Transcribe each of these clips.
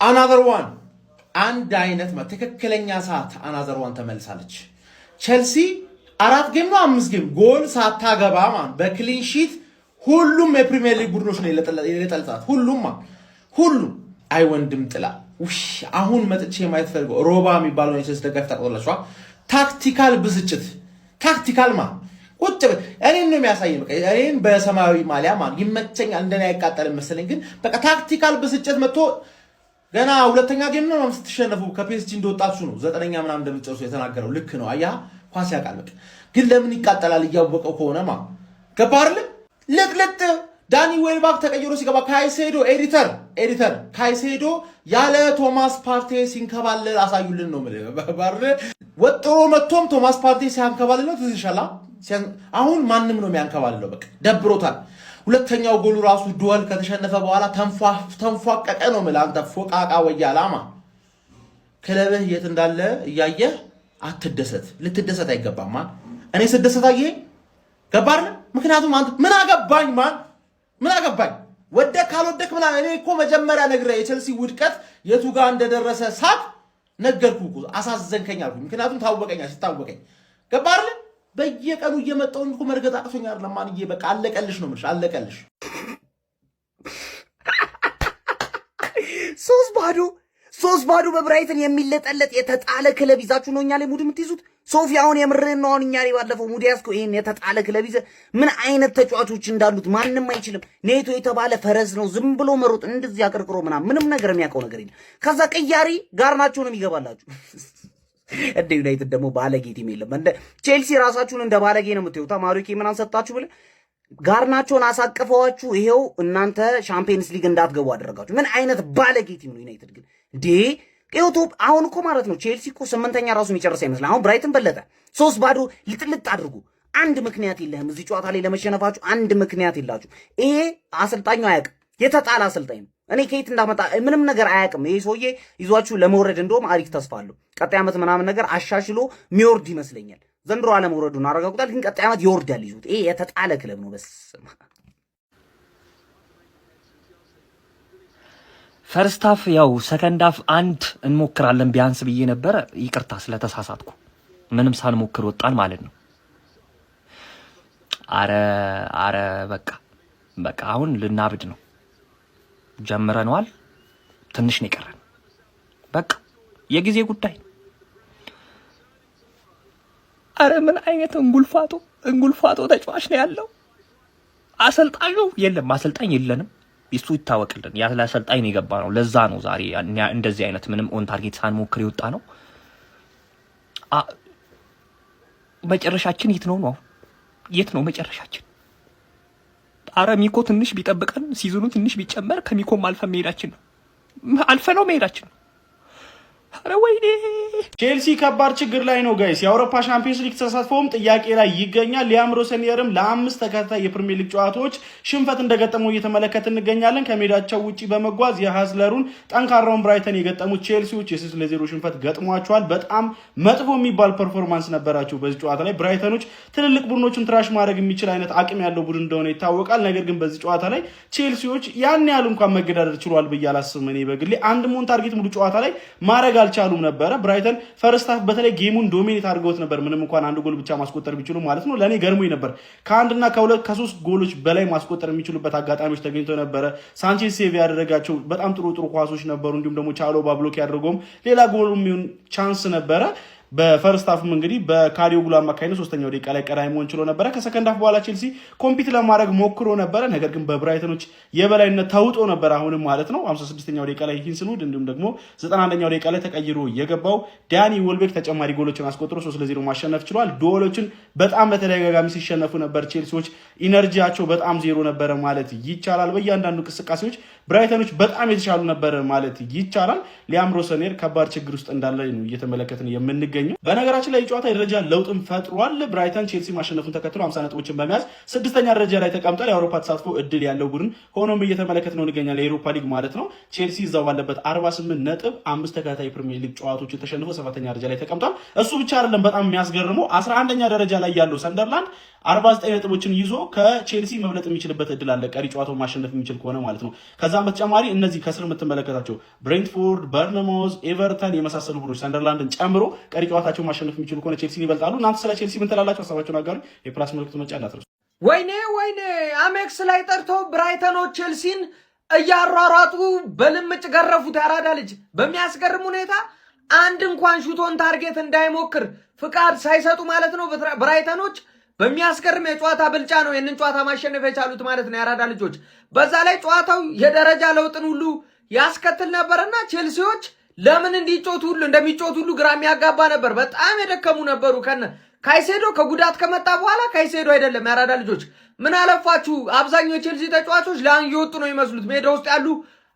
another one አንድ አይነት ትክክለኛ ሰዓት another one ተመልሳለች። ቸልሲ 4 ጌም ነው 5 ጌም ጎል ሳታገባ ማን በክሊን ሺት ሁሉም የፕሪሚየር ሊግ ቡድኖች ነው የለጠልጣት ሁሉም አይወንድም ጥላ አሁን መጥቼ ማየት ፈልገው ሮባ የሚባለው የቸልሲ ደጋፊ ታቆላችኋ ታክቲካል ብስጭት ታክቲካል ቁጭ እኔን ነው የሚያሳየው በቃ እኔን በሰማያዊ ማሊያ ይመቸኛል እንደኔ አይቃጠልም መሰለኝ ግን በቃ ታክቲካል ብስጭት መጥቶ ገና ሁለተኛ ጌም ነው ስትሸነፉ ከፒኤስጂ እንደወጣችሁ ነው ዘጠነኛ ምናምን እንደምትጨርሱ የተናገረው ልክ ነው አያ ኳስ ያቃል በቃ ግን ለምን ይቃጠላል እያወቀው ከሆነ ገባርል ለጥለጥ ዳኒ ዌልባክ ተቀይሮ ሲገባ ካይሴዶ ኤዲተር ካይሴዶ ያለ ቶማስ ፓርቴ ሲንከባለል አሳዩልን ነው ባርለ ወጥሮ መጥቶም ቶማስ ፓርቴ ሲያንከባለል ነው ትዝሻላ አሁን ማንንም ነው የሚያንከባለለው በቃ ደብሮታል ሁለተኛው ጎሉ ራሱ ዱዋል ከተሸነፈ በኋላ ተንፏቀቀ ነው አንተ ፎቃቃ ወያላማ ክለብህ የት እንዳለ እያየህ አትደሰት ልትደሰት አይገባም እኔ ስደሰታዬ ገባር ምክንያቱም አንተ ምን አገባኝ ወደ ካልወደክ ብላ እኔ እኮ መጀመሪያ ነግሬ የቸልሲ ውድቀት የቱ ጋር እንደደረሰ ሳቅ ነገርኩ አሳዘንከኝ አልኩ ምክንያቱም ሲታወቀኝ ገባር በየቀኑ እየመጣው እንኩ መርገጥ አቅቶኛል አይደለም ማንዬ በቃ አለቀልሽ ነው አለቀልሽ 3-0 በብራይተን የሚለጠለጥ የተጣለ ክለብ ይዛችሁ ነው እኛ ላይ ሙድ የምትይዙት ሶፊ አሁን የምርህን ነው አሁን እኛ ላይ ባለፈው ሙድ ያስከው ይሄን የተጣለ ክለብ ይዘ ምን አይነት ተጫዋቾች እንዳሉት ማንንም አይችልም ኔቶ የተባለ ፈረስ ነው ዝም ብሎ መሮጥ እንደዚህ አቀርቅሮ ምንም ነገር የሚያውቀው ነገር የለም ከዛ ቀያሪ ጋር ናቸው ነው የሚገባላችሁ እንደ ዩናይትድ ደግሞ ባለጌ ቲም የለም እንደ ቼልሲ ራሳችሁን እንደ ባለጌ ነው የምትዩታ ማሪኬ ምን አንሰጣችሁ ብለ ጋርናቸውን አሳቀፈዋችሁ ይሄው እናንተ ሻምፒየንስ ሊግ እንዳትገቡ አደረጋችሁ ምን አይነት ባለጌ ቲም ነው ዩናይትድ ግን ዩቲዩብ አሁን እኮ ማለት ነው ቼልሲ እኮ 8ኛ ራሱን ይጨርሳ ይመስላል አሁን ብራይተን በለጠ 3-0 ልጥልጥ አድርጉ አንድ ምክንያት የለህም እዚህ ጨዋታ ላይ ለመሸነፋችሁ አንድ ምክንያት የላችሁ ይሄ አሰልጣኙ አያውቅም የተጣላ አሰልጣኝ ነው እኔ ከየት እንዳመጣ ምንም ነገር አያውቅም ይሄ ሰውዬ ይዟችሁ ለመውረድ እንደውም አሪፍ ተስፋ አለው ቀጣይ ዓመት ምናምን ነገር አሻሽሎ ሚወርድ ይመስለኛል ዘንድሮ አለመውረዱን አረጋግጧል ግን ቀጣይ ዓመት ይወርዳል ይዙት ይሄ የተጣለ ክለብ ነው በስማ ፈርስት ሃፍ ያው ሰከንድ ሃፍ አንድ እንሞክራለን ቢያንስ ብዬ ነበር ይቅርታ ስለተሳሳትኩ ምንም ሳንሞክር ወጣን ማለት ነው አረ በቃ አሁን ልናብድ ነው ጀምረናል ትንሽ ነው ይቀራል በቃ የጊዜ ጉዳይ አረ ምን አይነት እንጉልፋቶ ተጫዋች ነው ያለው አሰልጣኙ የለም አሰልጣኝ የለንም እሱ ይታወቅልን ያለ አሰልጣኝ ነው የገባ ነው ለዛ ነው ዛሬ እንደዚህ አይነት ምንም ኦን ታርጌት ሳንሞክር ይወጣ ነው መጨረሻችን የት ነው መጨረሻችን አረ ሚኮ ትንሽ ቢጠብቀን ሲዝኑ ትንሽ ቢጨመር ከሚኮም አልፈን መሄዳችን ነው አረ ወይኔ ቼልሲ ከባድ ችግር ላይ ነው ጋይስ የአውሮፓ ሻምፒዮንስ ሊግ ተሳትፎም ጥያቄ ላይ ይገኛል ሊያም ሮሰኒየርም ለ5 ተከታታይ የፕሪሚየር ሊግ ጨዋታዎች ሽንፈት እንደገጠመው እየተመለከትን እንገኛለን ከሜዳቸው ውጪ በመጓዝ የሃዝለሩን ጠንካራውን ብራይተን የገጠሙት ቼልሲዎች የ3-0 ሽንፈት ገጥሟቸዋል በጣም መጥፎ የሚባል ፐርፎርማንስ ነበራቸው በዚህ ጨዋታ ላይ ብራይተኖች ትልልቅ ቡድኖችን ትራሽ ማድረግ የሚችል አይነት አቅም ያለው ቡድን እንደሆነ ይታወቃል ነገር ግን በዚህ ጨዋታ ላይ ቼልሲዎች ያን ያህል እንኳን መገዳደር ችሏል ብዬ አላስብም እኔ በግሌ አንድ ሞን ታርጌት ሙሉ ጨዋታ ላይ ማድረግ አልቻሉም ነበር ብራይተን ፈርስት ሃፍ በተለይ ጌሙን ዶሚኔት አድርገውት ነበር ምንም እንኳን አንድ ጎል ብቻ ማስቆጠር ቢችሉ ማለት ነው ለኔ ገርሞኝ ነበር ከአንድና ከሁለት ከሶስት ጎሎች በላይ ማስቆጠር የሚችሉበት አጋጣሚዎች ተገኝተው ነበር ሳንቼዝ ሴቭ ያደረጋቸው በጣም ጥሩ ኳሶች ነበሩ እንዲሁም ደግሞ ቻሎ ባብሎክ ያደረገውም ሌላ ጎልም ይሁን ቻንስ ነበረ በፈርስት ሃፍም እንግዲህ በካሪዮጉላ አማካይነት 3ኛው ደቂቃ ላይ ቀዳሚ መሆን ችሎ ነበር ከሰከንድ ሃፍ በኋላ ቼልሲ ኮምፒት ለማድረግ ሞክሮ ነበር ነገር ግን በብራይተኖች የበላይነት ተውጦ ነበር አሁንም ማለት ነው 56ኛው ደቂቃ ላይ ሂንስኑድ እንዲሁም ደግሞ 91ኛው ደቂቃ ላይ ተቀይሮ የገባው ዳኒ ዌልቤክ ተጨማሪ ጎሎችን አስቆጥሮ 3-0 ማሸነፍ ችሏል ዶሎችን በጣም በተደጋጋሚ ሲሸነፉ ነበር ቼልሲዎች ኢነርጂያቸው በጣም ዜሮ ነበር ማለት ይቻላል በእያንዳንዱ እንቅስቃሴዎች ብራይተኖች በጣም የተሻሉ ነበር ማለት ይቻላል ሊያም ሮሰኒየር ከባድ ችግር ውስጥ እንዳለ ነው እየተመለከትን የምንገኘው በነገራችን ላይ ጨዋታ የደረጃ ለውጥም ፈጥሯል ብራይተን ቼልሲ ማሸነፉን ተከትሎ 50 ነጥቦችን በመያዝ 6ኛ ደረጃ ላይ ተቀምጧል የአውሮፓ ተሳትፎ እድል ያለው ቡድን ሆኖም እየተመለከትን ነው እንገኛለን የአውሮፓ ሊግ ማለት ነው ቼልሲ እዛው ባለበት 48 ነጥብ 5 ተከታታይ ፕሪሚየር ሊግ ጨዋታዎችን ተሸንፎ 7ኛ ደረጃ ላይ ተቀምጧል እሱ ብቻ አይደለም በጣም የሚያስገርመው 11ኛ ደረጃ ላይ ያለው ሰንደርላንድ 49 ነጥቦችን ይዞ ከቼልሲ መብለጥ የሚችልበት እድል አለ ቀሪ ጨዋታውን ማሸነፍ የሚችል ከሆነ ማለት ነው ከዛ ከዛም በተጨማሪ እነዚህ ከስር የምትመለከታቸው ብሬንትፎርድ፣ በርንማውዝ፣ ኤቨርተን የመሳሰሉ ቡድኖች ሰንደርላንድን ጨምሮ ቀሪ ጨዋታቸውን ማሸነፍ የሚችሉ ከሆነ ቼልሲን ይበልጣሉ። እናንተ ስለ ቼልሲ ምን ትላላችሁ? ሀሳባችሁን አጋሩ። የፕላስ ምልክቱ መጫ እንዳትረሱ። ወይኔ አሜክስ ላይ ጠርቶ ብራይተኖች ቼልሲን እያሯሯጡ በልምጭ ገረፉት። ያራዳ ልጅ በሚያስገርም ሁኔታ አንድ እንኳን ሹቶን ታርጌት እንዳይሞክር ፍቃድ ሳይሰጡ ማለት ነው ብራይተኖች በሚያስገርም የጨዋታ ብልጫ ነው ይህንን ጨዋታ ማሸነፍ የቻሉት ማለት ነው ያራዳ ልጆች። በዛ ላይ ጨዋታው የደረጃ ለውጥን ሁሉ ያስከትል ነበርና ቼልሲዎች ለምን እንደሚጮቱ ሁሉ ግራ የሚያጋባ ነበር። በጣም የደከሙ ነበሩ። ካይሴዶ ከጉዳት ከመጣ በኋላ ካይሴዶ አይደለም ያራዳ ልጆች። ምን አለፋችሁ አብዛኛው ቼልሲ ተጫዋቾች ለአን እየወጡ ነው ይመስሉት ሜዳ ውስጥ ያሉ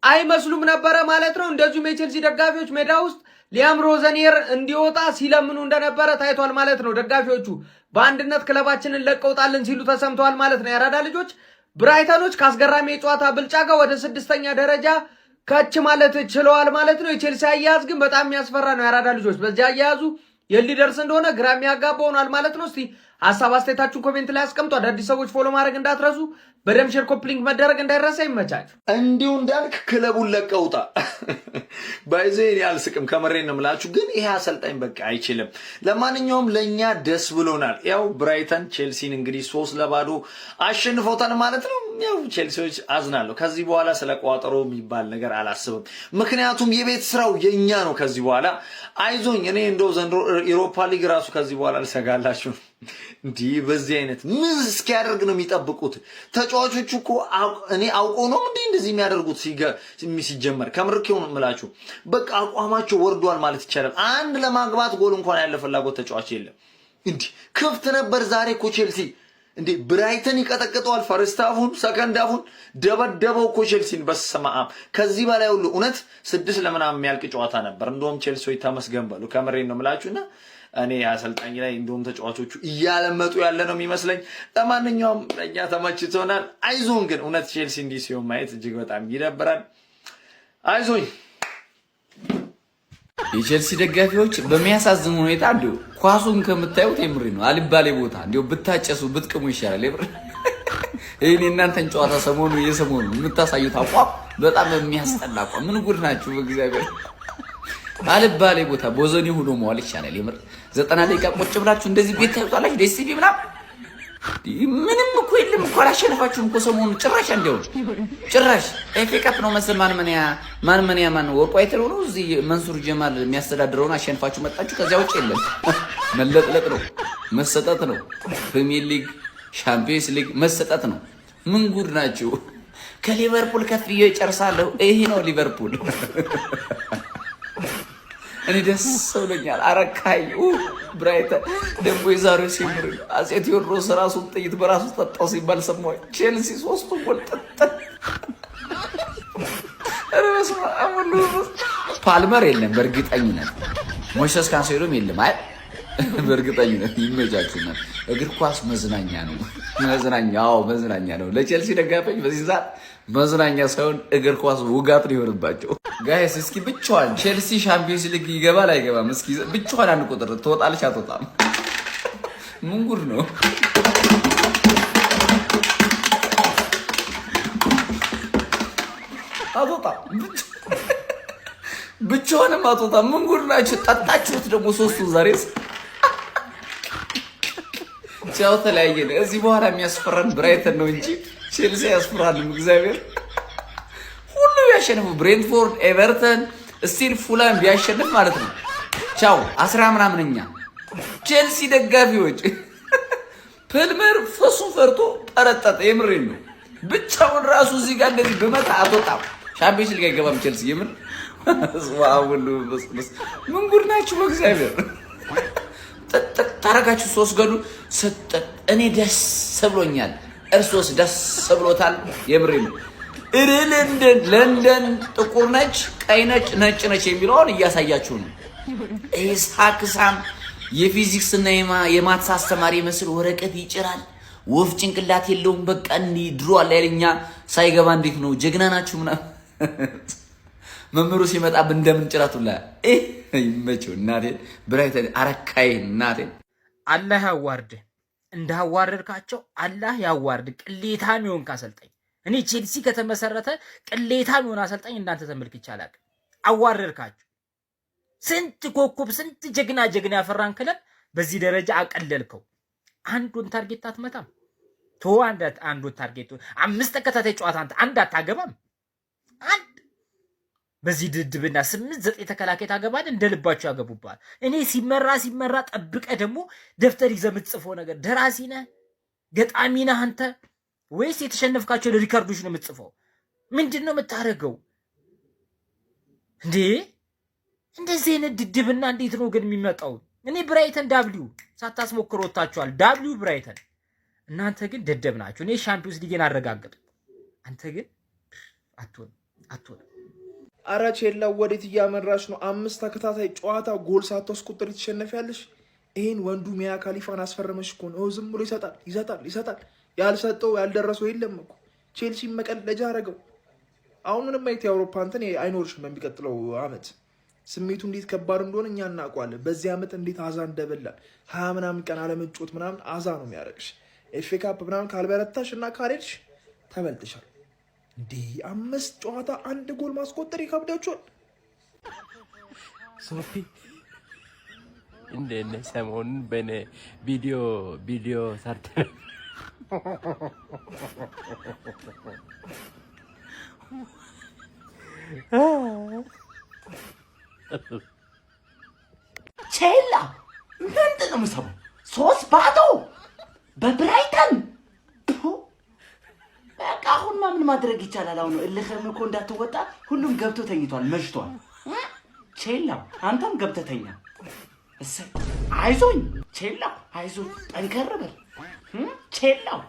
አይመስሉም ነበረ ማለት ነው። እንደዚሁም የቼልሲ ደጋፊዎች ሜዳ ውስጥ ሊያም ሮዘኒየር እንዲወጣ ሲለምኑ እንደነበረ ታይቷል ማለት ነው። ደጋፊዎቹ በአንድነት ክለባችንን ለቀውጣልን ሲሉ ተሰምተዋል ማለት ነው ያራዳ ልጆች። ብራይተኖች ከአስገራሚ የጨዋታ ብልጫ ጋር ወደ 6ኛ ደረጃ ከች ማለት ችለዋል ማለት ነው። የቼልሲ አያያዝ ግን በጣም የሚያስፈራ ነው ያራዳ ልጆች። በዚህ አያያዙ የሊደርስ እንደሆነ ግራ የሚያጋባ ሆኗል ማለት ነው። እስቲ ሀሳብ አስተያየታችሁን ኮሜንት ላይ አስቀምጡ። አዳዲስ ሰዎች ፎሎ ማድረግ እንዳትረሱ። በደም ሼር ኮፕሊንግ መደረግ እንዳይረሳ። ይመቻችሁ። እንዲሁ እንዳልክ ክለቡን ለቀውጣ ባይዘን ያልስቅም ከመሬን ነው የምላችሁ። ግን ይሄ አሰልጣኝ በቃ አይችልም። ለማንኛውም ለኛ ደስ ብሎናል። ያው ብራይተን ቼልሲን እንግዲህ 3-0 አሸንፎታል ማለት ነው። ያው ቼልሲዎች አዝናለሁ። ከዚህ በኋላ ስለ ቋጠሮ የሚባል ነገር አላስብም። ምክንያቱም የቤት ስራው የኛ ነው። ከዚህ በኋላ አይዞኝ። እኔ እንደው ዘንድሮ ኢሮፓ ሊግ ራሱ ከዚህ በኋላ ልሰጋላችሁ። እንዲህ በዚህ አይነት ምን እስኪያደርግ ነው የሚጠብቁት? ተጫዋቾቹ እኮ እኔ አውቀው ነው እንደዚህ የሚያደርጉት። ሲጀመር ከምርኬው ነው የምላችሁ። በቃ አቋማቸው ወርዷል ማለት ይቻላል። አንድ ለማግባት ጎል እንኳን ያለ ፍላጎት ተጫዋች የለም። እንዲህ ክፍት ነበር ዛሬ እኮ ቼልሲ ብራይተን ይቀጠቅጠዋል። ፈርስት ሃፉን ሰከንድ ሃፉን ደበደበው እኮ ቼልሲን። በስመ አብ ከዚህ በላይ ሁሉ እውነት 6 ለምናምን የሚያልቅ ጨዋታ ነበር። እንደውም ቼልሲዎች ተመስገን በሉ። ከምሬን ነው የምላችሁና እኔ አሰልጣኝ ላይ እንደውም ተጫዋቾቹ እያለመጡ ያለ ነው የሚመስለኝ። ለማንኛውም እኛ ተመችቶናል። አይዞን። ግን እውነት ቼልሲ እንዲህ ሲሆን ማየት እጅግ በጣም ይደብራል። አይዞኝ። የቼልሲ ደጋፊዎች በሚያሳዝን ሁኔታ እንዲሁ ኳሱን ከምታዩት የምሬ ነው አልባሌ ቦታ እንዲሁ ብታጨሱ ብትቅሙ ይሻላል። የምር ይሄን እናንተን ጨዋታ ሰሞኑ የምታሳዩት አቋም በጣም የሚያስጠላ አቋም። ምን ጉድ ናችሁ በእግዚአብሔር። አልባሌ ቦታ ቦዘኒ ሆኖ መዋል ይሻላል። የምር 90 ደቂቃ ቁጭ ብላችሁ እንደዚህ ቤት ታዩታላችሁ። ዴሲቪ ምናምን ምንም እኮ የለም እኮ አላሸነፋችሁም እኮ ሰሞኑ ጭራሽ። እንደው ጭራሽ ኤፍ ኤ ካፕ ነው መሰል ማን ወርቁ አይተለው ነው እዚህ መንሱር ጀማል የሚያስተዳድረውን አሸንፋችሁ መጣችሁ። ከዚያ ውጭ የለም። መለጥለጥ ነው፣ መሰጠት ነው። ፕሪሚየር ሊግ፣ ሻምፒየንስ ሊግ መሰጠት ነው። ምን ጉድ ናችሁ? ከሊቨርፑል ከፍዬ ጨርሳለሁ። ይሄ ነው ሊቨርፑል። እኔ ደስ ብሎኛል። አረካይ ብራይተን ደግሞ የዛሬው ሲምር አጼ ቴዎድሮስ ራሱን ጥይት በራሱ ጠጣው ሲባል ሰማሁ። ቼልሲ 3 ጎል ጠጣ። ፓልመር የለም በእርግጠኝነት። ሞይሰስ ካንሴሎም የለም። አይ በእርግጠኝነት ይመጃችሁና እግር ኳስ መዝናኛ ነው። መዝናኛ ነው። ለቼልሲ ደጋፊዎች በዚህ ሰዓት መዝናኛ ሳይሆን እግር ኳስ ውጋት ሊሆንባቸው። ጋይስ እስኪ ብቻዋን ቼልሲ ሻምፒዮንስ ሊግ ይገባል አይገባም? እስኪ ብቻዋን አንድ ቁጥር ትወጣለች አትወጣም? ምን ጉድ ነው? አትወጣም። ብቻዋንም አትወጣም። ምን ጉድ ናችሁ? ጠጣችሁት ደግሞ ሶስቱ ዛሬስ። ቻው ተለያየን። እዚህ በኋላ የሚያስፈራን ብራይተን ነው እንጂ ቼልሲ ያስፈራልም። እግዚአብሔር ሁሉ ቢያሸንፉ ብሬንትፎርድ፣ ኤቨርተን፣ ስቲል ፉላም ቢያሸንፍ ማለት ነው ቻው 10 ምናምንኛ ቼልሲ ደጋፊዎች። ፕልመር ፈሱን ፈርቶ ጠረጠጠ። የምሬን ነው። ብቻውን ራሱ እዚህ ጋር እንደዚህ በመታ አትወጣም። ሻምፒዮንስ ሊግ አይገባም ቼልሲ። የምን ስዋውሉ ምን ጉድ ናችሁ በእግዚአብሔር። ታረጋችሁ 3 ገሉ ሰጠት። እኔ ደስ ብሎኛል። እርሶስ ደስ ብሎታል? የምሬን ነው። ለንደን ጥቁር ነች፣ ቀይ ነች፣ ነጭ ነች የሚለውን እያሳያችሁ ነው። ኢስሐቅሳም የፊዚክስ እና የማትስ አስተማሪ መስል ወረቀት ይጭራል። ወፍ ጭንቅላት የለውም። በቃ እንዲህ ድሮ አለ ያለኛ ሳይገባ እንዴት ነው ጀግና ናችሁ ምናምን መምህሩ ሲመጣ እንደምን ጭራቱላ ይመቸው። እናቴ ብራይተን አረካይ እናቴ። አላህ ያዋርድ። እንዳዋረድካቸው አላህ ያዋርድ። ቅሌታም ይሆን ካሰልጠኝ እኔ ቼልሲ ከተመሰረተ ቅሌታም የሆነ አሰልጣኝ እናንተ ተመልክቼ አላውቅም። አዋረድካችሁ። ስንት ኮከብ ስንት ጀግና ያፈራን ክለብ በዚህ ደረጃ አቀለልከው። አንዱን ታርጌት አትመታም። አንዱን ታርጌት 5 ተከታታይ ጨዋታ አንድ አታገባም። አንድ በዚህ ድድብና 8-9 ተከላካይ ታገባል። እንደልባቸው ያገቡባል። እኔ ሲመራ ጠብቀ ደግሞ ደፍተር ይዘህ የምትጽፈው ነገር ደራሲ ነህ ገጣሚ ነህ አንተ ወይስ የተሸነፍካቸው ሪካርዶች ነው የምትጽፈው? ምንድነው የምታረገው እንዴ? እንደዚህ አይነት ድድብና እንዴት ነው ግን የሚመጣው? እኔ ብራይተን ዳብሊው ሳታስሞክሩ ወጣችኋል። ዳብሊው ብራይተን። እናንተ ግን ደደብ ናችሁ። እኔ ሻምፒዮንስ ሊግን አረጋግጥ። አንተ ግን አትሆን። አረ ቼላው ወዴት እያመራች ነው? 5 ተከታታይ ጨዋታ ጎል ሳታስቆጥሪ ትሸነፊያለሽ። ይሄን ወንዱ ሚያ ካሊፋን አስፈረመሽ እኮ ነው። ዝም ብሎ ይሰጣል። ያልሰጠው ያልደረሰው የለም እኮ። ቼልሲ መቀለጃ አረገው። አሁን ምንም አይነት የአውሮፓ እንትን አይኖርሽም በሚቀጥለው አመት። ስሜቱ እንዴት ከባድ እንደሆነ እኛ እናውቀዋለን። በዚህ አመት እንዴት አዛ እንደበላል 20 ምናምን ቀን አለመጮት ምናምን አዛ ነው የሚያደርግሽ። ኤፍ ኤ ካፕ ምናምን ካልበረታሽ እና ካልሄድሽ ተበልጥሻል። እንዴ 5 ጨዋታ 1 ጎል ማስቆጠር ይከብዳችኋል። ሶፊ እንደነ ሰሞኑን በነ ቪዲዮ ሰርተን ቼላ ምንድን ነው የምሰማው? 3-0 በብራይተን። በቃ አሁን ምን ማድረግ ይቻላል? አሁን እልህም እኮ እንዳትወጣ ሁሉም ገብቶ ተኝቷል፣ መሽቷል። ቼላ አንተም ገብተህ ተኛ። እሰይ አይዞኝ ቼላ፣ አይዞኝ ጠንከር በል ቼላው